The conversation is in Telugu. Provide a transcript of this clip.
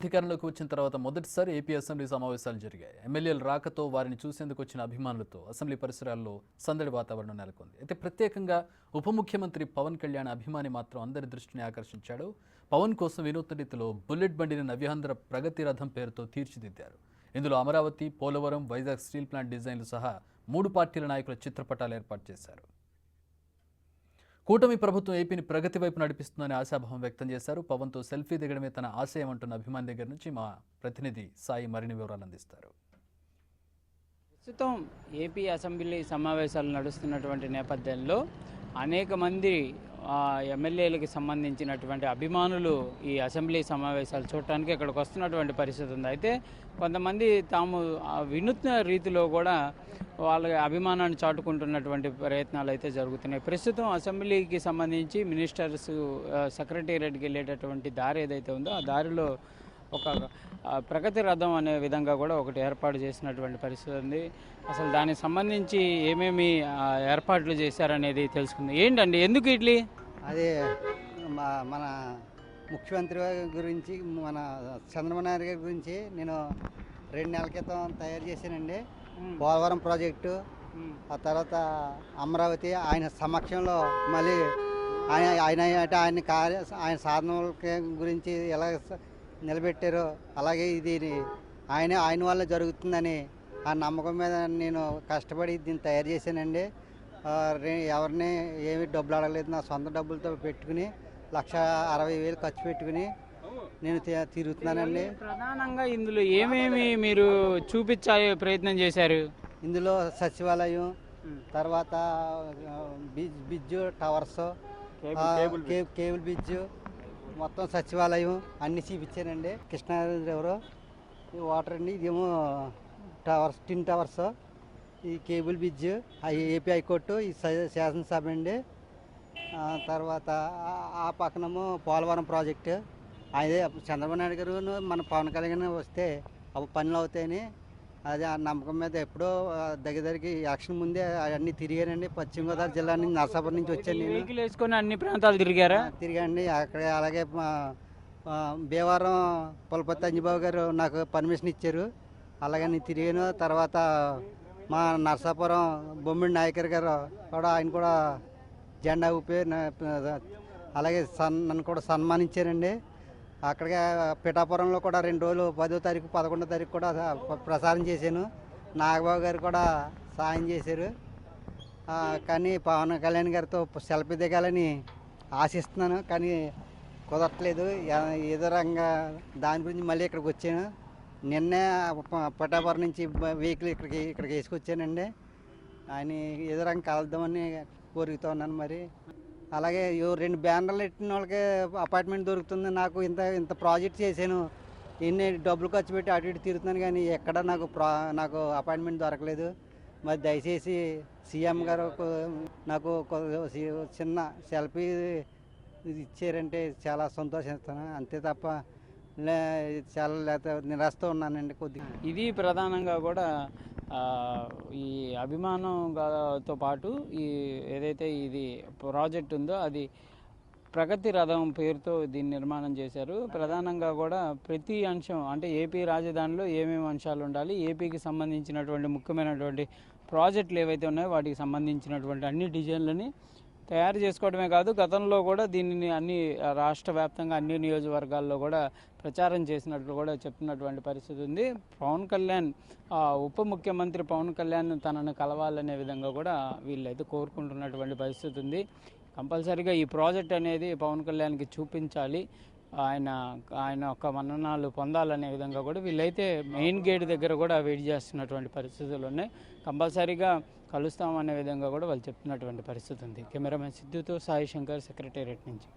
అధికారంలోకి వచ్చిన తర్వాత మొదటిసారి ఏపీ అసెంబ్లీ సమావేశాలు జరిగాయి. ఎమ్మెల్యేల రాకతో వారిని చూసేందుకు వచ్చిన అభిమానులతో అసెంబ్లీ పరిసరాల్లో సందడి వాతావరణం నెలకొంది. అయితే ప్రత్యేకంగా ఉప ముఖ్యమంత్రి పవన్ కళ్యాణ్ అభిమాని మాత్రం అందరి దృష్టిని ఆకర్షించాడు. పవన్ కోసం వినూత్న రీతిలో బుల్లెట్ బండిని నవ్యాంధ్ర ప్రగతి రథం పేరుతో తీర్చిదిద్దారు. ఇందులో అమరావతి, పోలవరం, వైజాగ్ స్టీల్ ప్లాంట్ డిజైన్లు సహా 3 పార్టీల నాయకుల చిత్రపటాలు ఏర్పాటు చేశారు. కూటమి ప్రభుత్వం ఏపీని ప్రగతి వైపు నడిపిస్తుందని ఆశాభావం వ్యక్తం చేశారు. పవన్తో సెల్ఫీ దిగడమే తన ఆశయం అంటున్న అభిమాని దగ్గర నుంచి మా ప్రతినిధి సాయి మరిన్ని వివరాలు అందిస్తారు. ప్రస్తుతం ఏపీ అసెంబ్లీ సమావేశాలు నడుస్తున్నటువంటి నేపథ్యంలో అనేక మంది ఎమ్మెల్యేలకు సంబంధించినటువంటి అభిమానులు ఈ అసెంబ్లీ సమావేశాలు చూడటానికి ఇక్కడికి వస్తున్నటువంటి పరిస్థితి ఉంది. అయితే కొంతమంది తాము వినూత్న రీతిలో కూడా వాళ్ళ అభిమానాన్ని చాటుకుంటున్నటువంటి ప్రయత్నాలు అయితే జరుగుతున్నాయి. ప్రస్తుతం అసెంబ్లీకి సంబంధించి మినిస్టర్స్ సెక్రటేరియట్కి వెళ్ళేటటువంటి దారి ఏదైతే ఉందో ఆ దారిలో ఒక ప్రగతి రథం అనే విధంగా కూడా ఒకటి ఏర్పాటు చేసినటువంటి పరిస్థితి ఉంది. అసలు దానికి సంబంధించి ఏమేమి ఏర్పాట్లు చేశారనేది తెలుసుకుంది. ఏంటండి ఎందుకు ఇట్లీ? అది మన ముఖ్యమంత్రి గురించి, మన చంద్రబాబు నాయుడు గారి గురించి నేను 2 నెలల క్రితం తయారు చేశానండి. పోలవరం ప్రాజెక్టు, ఆ తర్వాత అమరావతి ఆయన సమక్షంలో మళ్ళీ ఆయన సాధనల గురించి ఎలా నిలబెట్టారో అలాగే ఇది ఆయన వల్ల జరుగుతుందని ఆ నమ్మకం మీద నేను కష్టపడి దీన్ని తయారు చేశానండి. ఎవరిని ఏమి డబ్బులు అడగలేదు, నా సొంత డబ్బులతో పెట్టుకుని 1,60,000 ఖర్చు పెట్టుకుని నేను తిరుగుతున్నానండి. ప్రధానంగా ఇందులో ఏమేమి మీరు చూపించే ప్రయత్నం చేశారు? ఇందులో సచివాలయం, తర్వాత బ్రిడ్జు, టవర్స్, కేబుల్ బ్రిడ్జు, మొత్తం సచివాలయం అన్నీ చూపించానండి. కృష్ణానది రివరు, ఈ వాటర్ అండి, ఇదేమో టవర్స్, టిన్ టవర్స్, ఈ కేబుల్ బ్రిడ్జ్, ఏపీ హైకోర్టు, ఈ శాసనసభ అండి. తర్వాత ఆ పక్కనేమో పోలవరం ప్రాజెక్టు. అదే చంద్రబాబు నాయుడు గారు మన పవన్ కళ్యాణ్ వస్తే అప్పుడు పనులు అవుతాయని అదే ఆ నమ్మకం మీద ఎప్పుడో దగ్గరికి యాక్షన్ ముందే అన్నీ తిరిగానండి. పశ్చిమ గోదావరి జిల్లా నుంచి, నరసాపురం నుంచి వచ్చాను. వెహికల్ వేసుకొని అన్ని ప్రాంతాలు తిరిగాండి అక్కడ. అలాగే భీమవరం పులపతి అంజబాబు గారు నాకు పర్మిషన్ ఇచ్చారు, అలాగే నేను తిరిగాను. తర్వాత మా నరసాపురం బొమ్మిడి నాయకర్ గారు కూడా, ఆయన కూడా జెండా ఊపి అలాగే నన్ను కూడా సన్మానించారండి. అక్కడికి పిఠాపురంలో కూడా 2 రోజులు 10వ తారీఖు 11వ తారీఖు కూడా ప్రసారం చేశాను. నాగబాబు గారు కూడా సాయం చేశారు. కానీ పవన్ కళ్యాణ్ గారితో సెల్ఫీ దిగాలని ఆశిస్తున్నాను, కానీ కుదరట్లేదు. ఏదో రకంగా దాని గురించి మళ్ళీ ఇక్కడికి వచ్చాను. నిన్నే పిఠాపురం నుంచి వెహికల్ ఇక్కడికి వేసుకొచ్చానండి. ఆయన ఏదో రకంగా కలుద్దామని కోరుకుతూ ఉన్నాను. మరి అలాగే 2 బ్యానర్లు పెట్టిన వాళ్ళకి అపార్ట్మెంట్ దొరుకుతుంది. నాకు ఇంత ప్రాజెక్ట్ చేశాను, ఎన్ని డబ్బులు ఖర్చు పెట్టి అటు ఇటు తిరుగుతున్నాను, కానీ ఎక్కడ నాకు అపార్ట్మెంట్ దొరకలేదు. మరి దయచేసి సీఎం గారు నాకు చిన్న సెల్ఫీ ఇచ్చారంటే చాలా సంతోషిస్తాను, అంతే తప్ప చాలా నిరాశతో ఉన్నానండి కొద్దిగా. ఇది ప్రధానంగా కూడా ఈ అభిమానంతో పాటు ఈ ఏదైతే ఇది ప్రాజెక్ట్ ఉందో అది ప్రగతి రథం పేరుతో దీన్ని నిర్మాణం చేశారు. ప్రధానంగా కూడా ప్రతి అంశం అంటే ఏపీ రాజధానిలో ఏమేమి అంశాలు ఉండాలి, ఏపీకి సంబంధించినటువంటి ముఖ్యమైనటువంటి ప్రాజెక్టులు ఏవైతే ఉన్నాయో వాటికి సంబంధించినటువంటి అన్ని డిజైన్లని తయారు చేసుకోవడమే కాదు, గతంలో కూడా దీనిని అన్ని రాష్ట్ర వ్యాప్తంగా అన్ని నియోజకవర్గాల్లో కూడా ప్రచారం చేసినట్లు కూడా చెప్తున్నటువంటి పరిస్థితి ఉంది. పవన్ కళ్యాణ్ ఉప ముఖ్యమంత్రి పవన్ కళ్యాణ్ తనను కలవాలనే విధంగా కూడా వీళ్ళైతే కోరుకుంటున్నటువంటి పరిస్థితి ఉంది. కంపల్సరీగా ఈ ప్రాజెక్ట్ అనేది పవన్ కళ్యాణ్కి చూపించాలి, ఆయన ఒక మన్ననాలు పొందాలనే విధంగా కూడా వీళ్ళైతే మెయిన్ గేట్ దగ్గర కూడా వెయిట్ చేస్తున్నటువంటి పరిస్థితులు ఉన్నాయి. కంపల్సరీగా కలుస్తామనే విధంగా కూడా వాళ్ళు చెప్తున్నటువంటి పరిస్థితి ఉంది. కెమెరామెన్ సిద్ధుతో సాయి శంకర్, సెక్రటేరియట్ నుంచి.